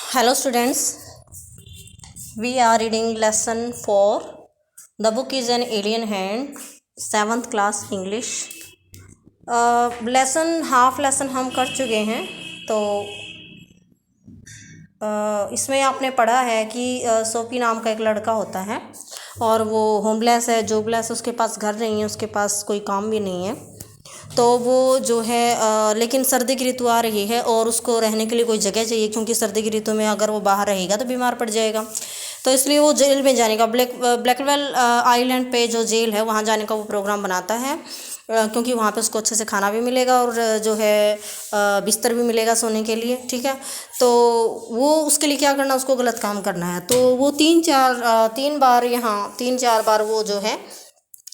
Hello students, we are reading lesson 4. The book is an alien hand, 7th class English. Half lesson हम कर चुके हैं। तो इसमें आपने पढ़ा है कि सोपी नाम का एक लड़का होता है और वो होमलेस है, जॉबलेस, उसके पास घर नहीं है, उसके पास कोई काम भी नहीं है। तो वो जो है लेकिन सर्दी की ऋतु आ रही है और उसको रहने के लिए कोई जगह चाहिए, क्योंकि सर्दी की ऋतु में अगर वो बाहर रहेगा तो बीमार पड़ जाएगा। तो इसलिए वो जेल में जाने का ब्लैकवेल आइलैंड पे जो जेल है वहाँ जाने का वो प्रोग्राम बनाता है, क्योंकि वहाँ पे उसको अच्छे से खाना भी मिलेगा और जो है बिस्तर भी मिलेगा सोने के लिए। ठीक है, तो वो उसके लिए क्या करना, उसको गलत काम करना है। तो वो तीन चार बार वो जो है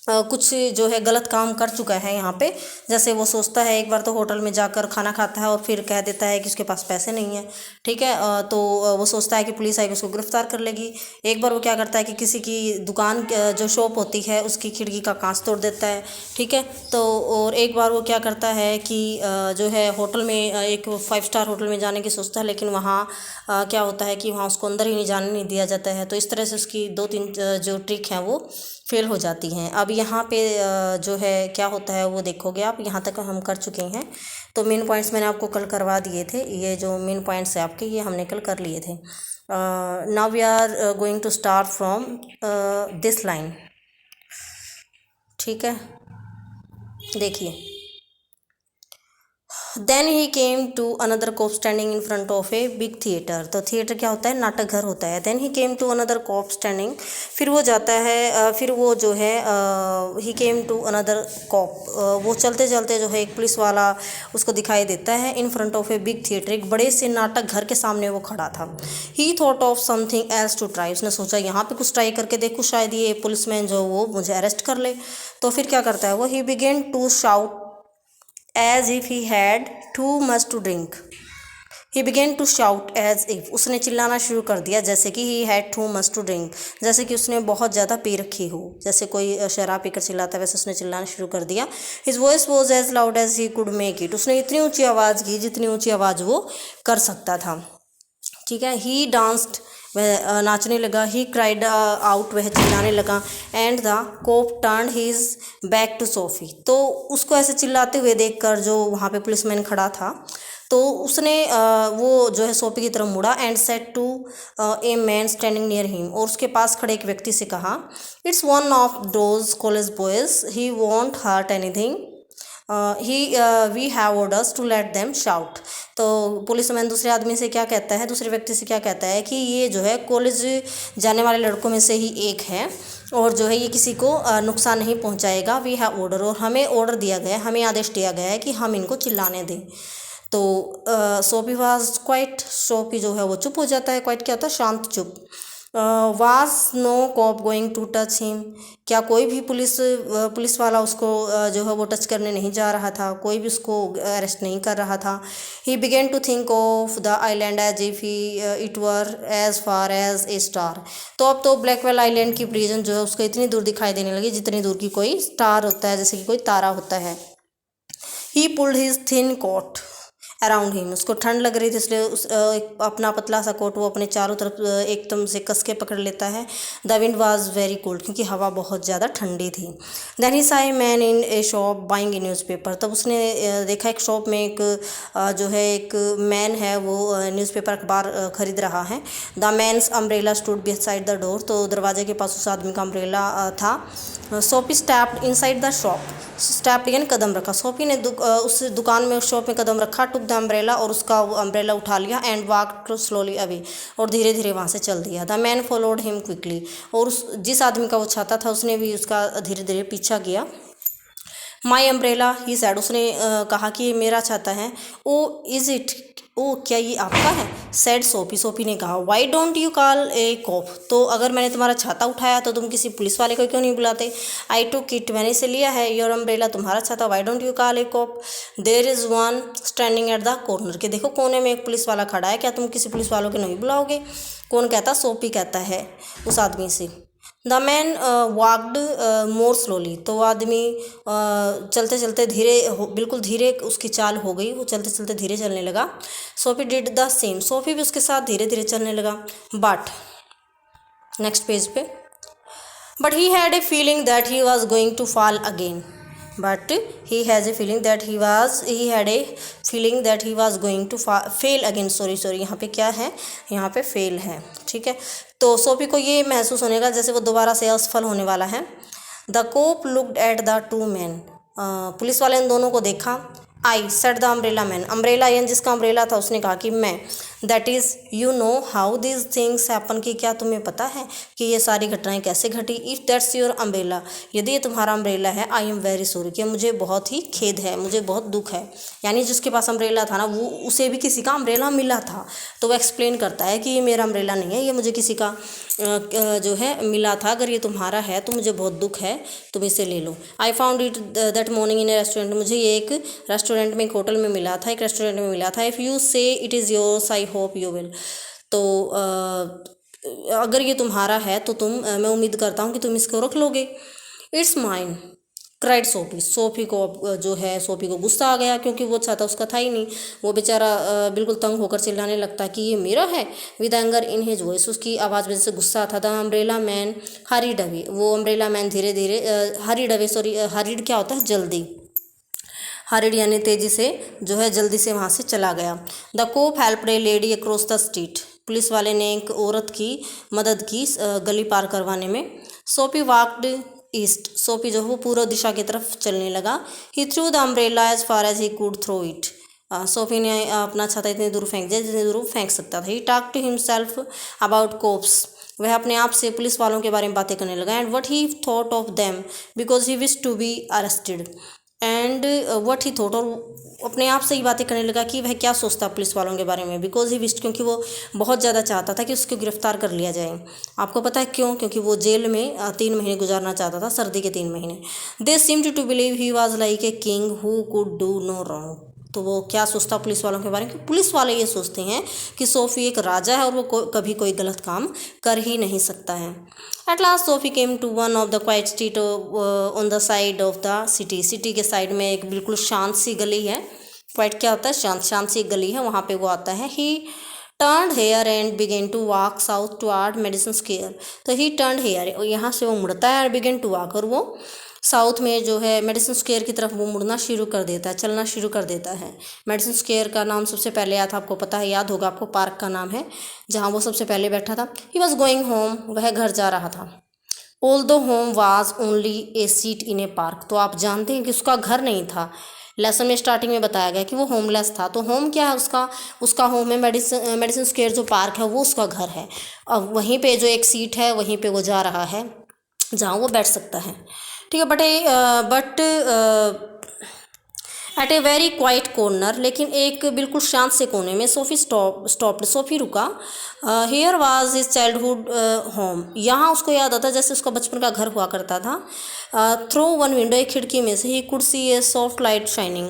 कुछ जो है गलत काम कर चुका है यहाँ पे। जैसे वो सोचता है, एक बार तो होटल में जाकर खाना खाता है और फिर कह देता है कि उसके पास पैसे नहीं है। ठीक है, तो वो सोचता है कि पुलिस आएगी उसको गिरफ्तार कर लेगी। एक बार वो क्या करता है कि किसी की दुकान जो शॉप होती है उसकी खिड़की का कांच तोड़ देता है। ठीक है, तो और एक बार वो क्या करता है कि जो है होटल में एक 5 स्टार होटल में जाने की सोचता है, लेकिन वहाँ क्या होता है कि वहाँ उसको अंदर ही नहीं जाने नहीं दिया जाता है। तो इस तरह से उसकी 2-3 जो ट्रिक हैं वो फेल हो जाती हैं। अब यहाँ पे जो है क्या होता है वो देखोगे आप। यहाँ तक हम कर चुके हैं, तो मेन पॉइंट्स मैंने आपको कल करवा दिए थे। ये जो मेन पॉइंट्स है आपके, ये हमने कल कर लिए थे। Now we are going to start from this line. ठीक है, देखिए। Then he came to another cop standing in front of a big theatre. तो थिएटर क्या होता है, नाटक घर होता है। Then he came to another cop standing, फिर वो जाता है, फिर वो जो है he came to another cop, वो चलते चलते जो है एक पुलिस वाला उसको दिखाई देता है। इन front of a big theatre, एक बड़े से नाटक घर के सामने वो खड़ा था। He thought of something else to try, उसने सोचा यहाँ पे कुछ ट्राई करके देखूँ, शायद ये पुलिसमैन जो वो मुझे अरेस्ट कर ले। तो फिर क्या करता है वो, he began to shout as if he had too much to drink. He began to shout as if, उसने चिल्लाना शुरू कर दिया जैसे कि he had too much to drink, जैसे कि उसने बहुत ज़्यादा पी रखी हो। जैसे कोई शराब पीकर चिल्लाता है वैसे उसने चिल्लाना शुरू कर दिया। His voice was as loud as he could make it, उसने इतनी ऊंची आवाज़ की जितनी ऊंची आवाज़ वो कर सकता था। ठीक है, ही डांस्ड, वह नाचने लगा। ही क्राइड आउट, वह चिल्लाने लगा। And the cop turn his back to Sophie, तो उसको ऐसे चिल्लाते हुए देखकर जो वहाँ पे पुलिसमैन खड़ा था, तो उसने वो जो है सोफी की तरफ मुड़ा। And said to a man standing near him, और उसके पास खड़े एक व्यक्ति से कहा, it's one of those college boys, he won't hurt anything, we have orders to let them shout. तो पुलिसमैन दूसरे आदमी से क्या कहता है, दूसरे व्यक्ति से क्या कहता है कि ये जो है कॉलेज जाने वाले लड़कों में से ही एक है और जो है ये किसी को नुकसान नहीं पहुंचाएगा। वी हैव ऑर्डर, और हमें ऑर्डर दिया गया है, हमें आदेश दिया गया है कि हम इनको चिल्लाने दें। तो सोपी वाज क्वाइट, सोपी जो है वो चुप हो जाता है। क्वाइट क्या होता है, शांत, चुप। Was no cop going to touch him, क्या कोई भी पुलिस वाला उसको जो है वो टच करने नहीं जा रहा था, कोई भी उसको अरेस्ट नहीं कर रहा था। He began to think of the island as if he it were as far as a star. तो अब तो ब्लैकवेल आइलैंड की प्रिजन जो है उसको इतनी दूर दिखाई देने लगी जितनी दूर की कोई स्टार होता है, जैसे कि कोई तारा होता है। He pulled his thin coat around him, उसको ठंड लग रही थी इसलिए अपना पतला सा कोट वो अपने चारों तरफ एकदम से कस के पकड़ लेता है। The wind was very cold, क्योंकि हवा बहुत ज़्यादा ठंडी थी। देन ही सा a man in A shop buying A newspaper, तब उसने देखा एक शॉप में एक जो है एक मैन है वो न्यूज़पेपर अखबार खरीद रहा है। The man's umbrella stood beside the door, तो दरवाजे के पास उस आदमी का अम्ब्रेला था। Sophie stepped inside the shop, stepped यानी कदम रखा। सोफी ने उस दुकान में, उस शॉप में कदम रखा। टुक द अम्ब्रेला, और उसका अम्ब्रेला उठा लिया। एंड वॉक स्लोली अवे, और धीरे धीरे वहाँ से चल दिया। The man followed him quickly, और उस जिस आदमी का वो छाता था उसने भी उसका धीरे धीरे पीछा किया। माई अम्ब्रेला ही सैड, उसने कहा कि ये मेरा छाता है। ओ इज़ इट, ओ क्या ये आपका है। सैड सोफी, सोफी ने कहा। Why don't you call a cop, तो अगर मैंने तुम्हारा छाता उठाया तो तुम किसी पुलिस वाले को क्यों नहीं बुलाते। आई टुक इट, मैंने इसे लिया है। योर अम्ब्रेला, तुम्हारा छाता। Why don't you call a cop, there is one standing at the corner, के देखो कोने में एक पुलिस वाला खड़ा है, क्या तुम किसी पुलिस वालों को नहीं बुलाओगे। कौन कहता, सोफी कहता है उस आदमी से। The man walked more slowly, तो वो आदमी चलते चलते बिल्कुल धीरे उसकी चाल हो गई, वो चलते चलते धीरे चलने लगा। Sophie did the same, Sophie भी उसके साथ धीरे धीरे चलने लगा। बट नेक्स्ट पेज पे, but he had a feeling that he was going to fall again, but he has a feeling that he had a feeling that he was going to fail again, sorry यहाँ पे क्या है, यहाँ पे fail है, ठीक है। तो सोफी को ये महसूस होने का जैसे वो दोबारा से असफल होने वाला है। The cop looked at the two man, police वाले इन दोनों को देखा। I said the umbrella man, umbrella यानी जिसका अम्ब्रेला था उसने कहा कि मैं, that is you know how this things happen, कि क्या तुम्हें पता है कि ये सारी घटनाएं कैसे घटी। इफ़ दैट्स योर अम्ब्रेला, यदि ये तुम्हारा अम्ब्रेला है, आई एम वेरी सॉरी, कि मुझे बहुत ही खेद है, मुझे बहुत दुख है। यानी जिसके पास अम्ब्रेला था ना, वो उसे भी किसी का अम्ब्रेला मिला था, तो वो एक्सप्लेन करता है कि ये मेरा अम्ब्रेला नहीं है, ये मुझे किसी का जो है मिला था। अगर ये तुम्हारा है तो मुझे बहुत दुख है, तुम इसे ले लो। I found it that morning in a restaurant, मुझे ये एक रेस्टोरेंट में, एक होटल में मिला था, एक रेस्टोरेंट में मिला था। इफ़ यू से it is yours I hope you will, तो अगर ये तुम्हारा है तो मैं उम्मीद करता हूँ कि तुम इसको रख लोगे। It's mine cried Sophie, Sophie को गुस्सा आ गया, क्योंकि वो चाहता उसका था ही नहीं। वो बेचारा बिल्कुल तंग होकर चिल्लाने लगता कि ये मेरा है, with anger in his voice, उसकी आवाज़ में जैसे गुस्सा था। The umbrella man hurried away, वो अम्ब्रेला मैन धीरे धीरे हरीड क्या होता है, जल्दी, हरीड यानी तेज़ी से जो है जल्दी से वहाँ से चला गया। The cop helped a lady across the street, police वाले ने एक औरत की मदद की गली पार करवाने में। सोफी वॉकड ईस्ट, सोफी जो है वो पूर्व दिशा की तरफ चलने लगा। He threw the umbrella as far as he could throw it, Sophie ने अपना छाता इतनी दूर फेंक दिया जितनी दूर वो फेंक सकता था। He talk to himself about cops, वह अपने आप से पुलिस वालों के बारे में बातें करने लगा। And what he thought of them because he wish to be arrested, and what he thought, और अपने आप से ही बातें करने लगा कि वह क्या सोचता पुलिस वालों के बारे में। बिकॉज ही विश्ड, क्योंकि वो बहुत ज़्यादा चाहता था कि उसको गिरफ्तार कर लिया जाए। आपको पता है क्यों? क्योंकि वो जेल में 3 महीने गुजारना चाहता था, सर्दी के 3 महीने। They seemed to believe he was like a king who could do no wrong, तो वो क्या सोचता पुलिस वालों के बारे में? पुलिस वाले ये सोचते हैं कि सोफ़ी एक राजा है और वो कभी कोई गलत काम कर ही नहीं सकता है। At last Sophie came to one of the quiet street on the side of the city, city के साइड में एक बिल्कुल शांत सी गली है। क्वाइट क्या होता है? शांत सी एक गली है, वहाँ पे वो आता है। He turn here and began to walk south toward Madison Square, तो ही टर्न हेयर, और यहाँ से वो मुड़ता है, और बिगेन टू वॉक, और वो साउथ में जो है मेडिसन स्क्वायर की तरफ वो मुड़ना शुरू कर देता है, चलना शुरू कर देता है। मेडिसन स्क्वायर का नाम सबसे पहले आया था, आपको पता है, याद होगा आपको, पार्क का नाम है जहाँ वो सबसे पहले बैठा था। ही वॉज गोइंग होम, वह घर जा रहा था। Although home was only A seat in A park, तो आप जानते हैं कि उसका घर नहीं था। लेसन में स्टार्टिंग में बताया गया कि वो होमलेस था, तो होम क्या है उसका होम है मेडिसन स्क्वायर जो पार्क है वो उसका घर है। अब वहीं पे जो एक सीट है वहीं पे वो जा रहा है जहाँ वो बैठ सकता है, ठीक है। But at a very quite corner, लेकिन एक बिल्कुल शांत से कोने में सोफ़ी स्टॉप्ड, सोफ़ी रुका। Here was his childhood home, यहाँ उसको याद आता जैसे उसका बचपन का घर हुआ करता था। थ्रू वन विंडो, एक खिड़की में से, he could see a soft light shining,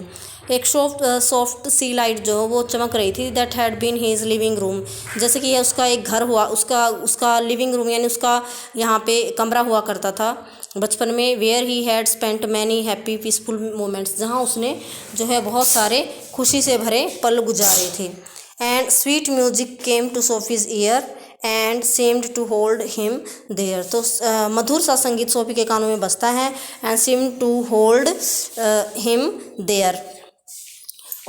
एक सॉफ्ट सी लाइट जो वो चमक रही थी। That had been his living room, जैसे कि यह उसका एक घर हुआ, उसका लिविंग रूम यानी उसका यहाँ पे कमरा हुआ करता था बचपन में। Where he had spent many happy peaceful moments, जहाँ उसने जो है बहुत सारे खुशी से भरे पल गुजारे थे। And sweet music came to Sophie's ear and seemed to hold him there, तो मधुर सा संगीत सोफी के कानों में बजता है। And seemed to hold him there,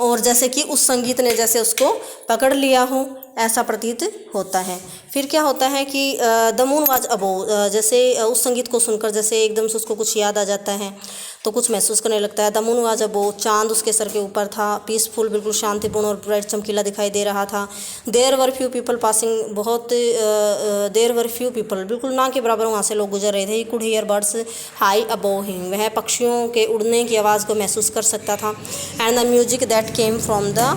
और जैसे कि उस संगीत ने जैसे उसको पकड़ लिया हो ऐसा प्रतीत होता है। फिर क्या होता है कि द मून वाज अबोव, जैसे उस संगीत को सुनकर जैसे एकदम से उसको कुछ याद आ जाता है तो कुछ महसूस करने लगता है। द मून वाज अबोव, चांद उसके सर के ऊपर था। पीसफुल, बिल्कुल शांतिपूर्ण और ब्राइट, चमकीला दिखाई दे रहा था। There were few people passing, there were few people, बिल्कुल ना के बराबर वहाँ से लोग गुजर रहे थे। He could hear birds high above him, वह पक्षियों के उड़ने की आवाज़ को महसूस कर सकता था। And the music that came from the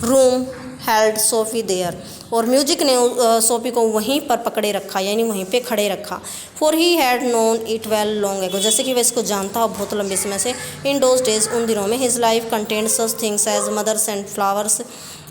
room held Sophie there, और म्यूजिक ने सोफ़ी को वहीं पर पकड़े रखा, यानी वहीं पे खड़े रखा। For he had known it well long ago, जैसे कि वह इसको जानता हो बहुत लंबे समय से। इन दोज डेज, उन दिनों में, his life contained such things as mothers and flowers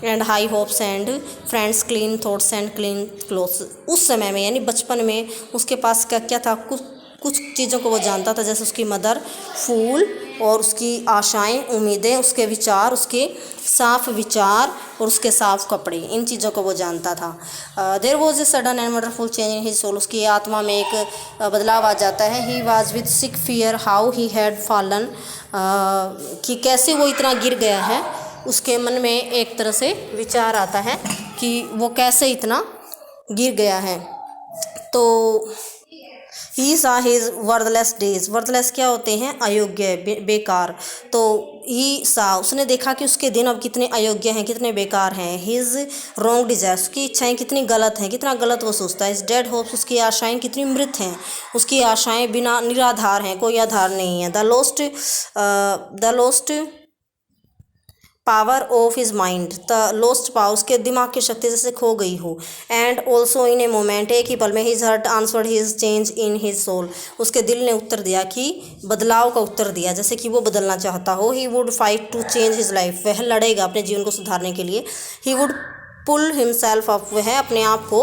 and high hopes and friends, clean thoughts and clean clothes. उस समय में यानी बचपन में उसके पास क्या क्या था, कुछ कुछ चीज़ों को वो जानता था, जैसे उसकी मदर, फूल और उसकी आशाएं, उम्मीदें, उसके विचार, उसके साफ विचार और उसके साफ कपड़े, इन चीज़ों को वो जानता था। There was a sudden and wonderful change in his soul, उसकी आत्मा में एक बदलाव आ जाता है। He was with sick fear how he had fallen, कि कैसे वो इतना गिर गया है। उसके मन में एक तरह से विचार आता है कि वो कैसे इतना गिर गया है। तो ही सा हिज वर्थलेस डेज, वर्थलेस क्या होते हैं, अयोग्य, बेकार। तो ही सा, उसने देखा कि उसके दिन अब कितने अयोग्य हैं, कितने बेकार हैं। हिज रॉन्ग डिजायर्स, उसकी इच्छाएं कितनी गलत हैं, कितना गलत वो सोचता है। हिज डेड होप्स, उसकी आशाएं कितनी मृत हैं, उसकी आशाएं बिना निराधार हैं, कोई आधार नहीं है। The lost power of his mind, the lost power, उसके दिमाग की शक्ति जैसे खो गई हो। And also in a moment, एक ही पल में, his heart answered his change in his soul, उसके दिल ने उत्तर दिया, कि बदलाव का उत्तर दिया, जैसे कि वो बदलना चाहता हो। He would fight to change his life, वह लड़ेगा अपने जीवन को सुधारने के लिए। He would pull himself up, वह अपने आप को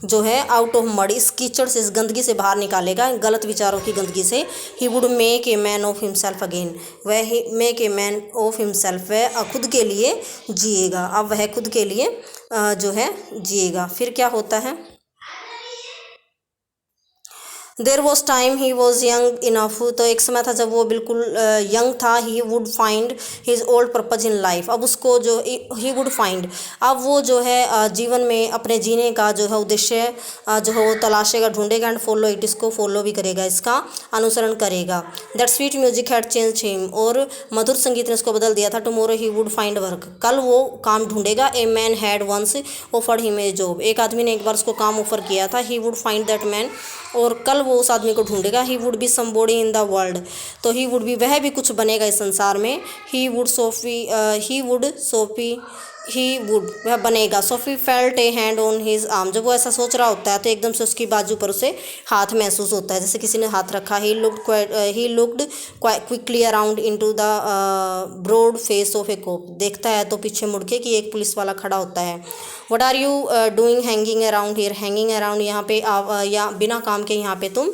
जो है आउट ऑफ मड, इस कीचड़ से, इस गंदगी से बाहर निकालेगा, गलत विचारों की गंदगी से। He would make a man of himself again, वह make a man of himself, वह खुद के लिए जिएगा। अब वह खुद के लिए जो है जिएगा। फिर क्या होता है, there was time he was young enough, तो एक समय था जब वो बिल्कुल यंग था। He would find his old purpose in life, अब उसको जो ही वुड फाइंड, अब वो जो है जीवन में अपने जीने का जो है उद्देश्य जो है वो तलाशेगा, ढूंढेगा। एंड फॉलो इट, इसको फॉलो भी करेगा, इसका अनुसरण करेगा। That sweet music had change him, और मधुर संगीत ने उसको बदल दिया था। Tomorrow he would find work, कल वो काम ढूंढेगा। A man had once offered him a job, एक आदमी ने एक बार उसको काम ऑफर किया था। He would find that man, और कल वो उस आदमी को ढूंढेगा। He would be somebody in the world, तो ही वुड बी, वह भी कुछ बनेगा इस संसार में। ही वुड वह बनेगा। Sophie felt A hand on his arm, जब वो ऐसा सोच रहा होता है तो एकदम से उसकी बाजू पर उसे हाथ महसूस होता है, जैसे किसी ने हाथ रखा। He looked quickly around into the broad face of a cop, देखता है तो पीछे मुड़ के कि एक पुलिस वाला खड़ा होता है। What are you doing hanging around here, hanging around यहाँ पे या बिना काम के यहाँ पे तुम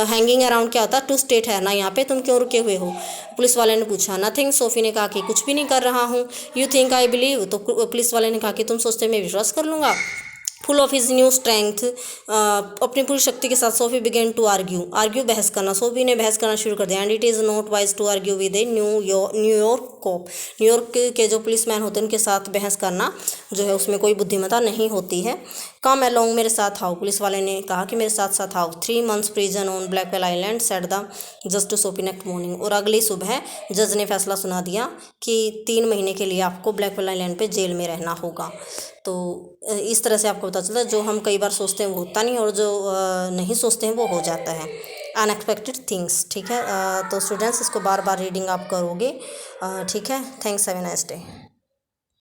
हैंगिंग अराउंड क्या होता है, टू स्टे ठहरना, यहाँ पे तुम क्यों रुके हुए हो, पुलिस वाले ने पूछा। नथिंग, सोफी ने कहा कि कुछ भी नहीं कर रहा हूँ। यू थिंक आई बिलीव, तो पुलिस वाले ने कहा कि तुम सोचते मैं विश्वास कर लूँगा। Full of his new strength, अपनी पूरी शक्ति के साथ सोफी बिगेन टू आर्ग्यू बहस करना, सोफी ने बहस करना शुरू कर दिया। And it is not wise to argue with a New York cop, New York के जो पुलिस मैन होते हैं उनके साथ बहस करना जो है उसमें कोई बुद्धिमत्ता नहीं होती है। कम अलोंग, मेरे साथ आओ, पुलिस वाले ने कहा कि मेरे साथ साथ आओ। 3 months prison on Blackwell island said the जज टू सोफी नेक्स्ट मॉर्निंग, और अगली सुबह जज ने फैसला सुना दिया कि 3 महीने के लिए आपको ब्लैकवेल आइलैंड पे जेल में रहना होगा। तो इस तरह से आपको पता चलता है जो हम कई बार सोचते हैं वो होता नहीं, और जो नहीं सोचते हैं वो हो जाता है, अनएक्सपेक्टेड थिंग्स। ठीक है, तो स्टूडेंट्स इसको बार बार रीडिंग आप करोगे। ठीक है, thanks, have a nice day.